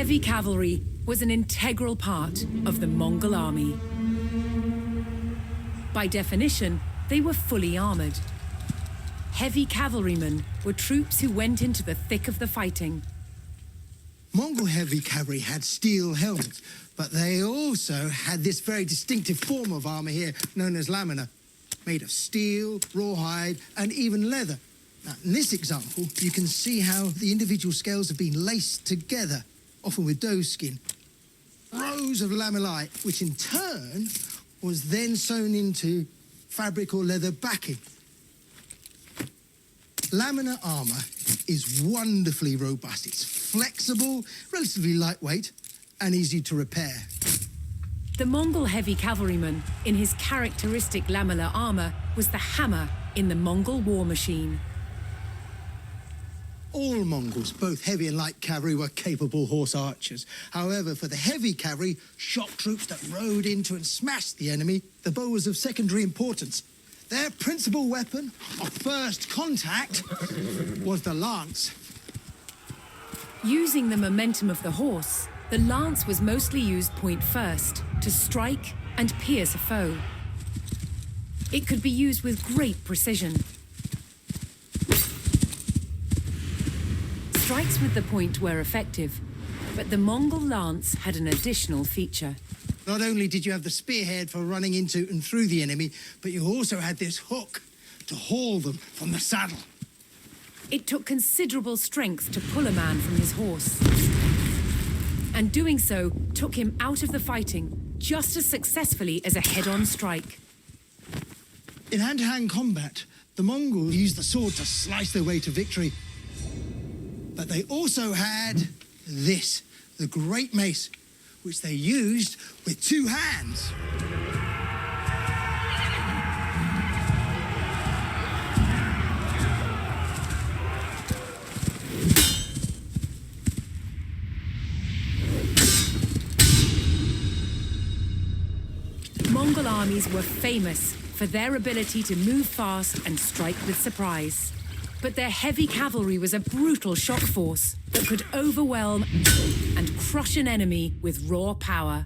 Heavy cavalry was an integral part of the Mongol army. By definition, they were fully armored. Heavy cavalrymen were troops who went into the thick of the fighting. Mongol heavy cavalry had steel helmets, but they also had this very distinctive form of armor here known as lamina, made of steel, rawhide, and even leather. Now, in this example, you can see how the individual scales have been laced together, often with doe skin. Rows of lamellae, which in turn was then sewn into fabric or leather backing. Lamina armor is wonderfully robust. It's flexible, relatively lightweight, and easy to repair. The Mongol heavy cavalryman, in his characteristic lamellar armor, was the hammer in the Mongol war machine. All Mongols, both heavy and light cavalry, were capable horse archers. However, for the heavy cavalry, shock troops that rode into and smashed the enemy, the bow was of secondary importance. Their principal weapon of first contact was the lance. Using the momentum of the horse, the lance was mostly used point first to strike and pierce a foe. It could be used with great precision. Strikes with the point were effective, but the Mongol lance had an additional feature. Not only did you have the spearhead for running into and through the enemy, but you also had this hook to haul them from the saddle. It took considerable strength to pull a man from his horse. And doing so took him out of the fighting just as successfully as a head-on strike. In hand-to-hand combat, the Mongols used the sword to slice their way to victory. But they also had this, the great mace, which they used with two hands. Mongol armies were famous for their ability to move fast and strike with surprise. But their heavy cavalry was a brutal shock force that could overwhelm and crush an enemy with raw power.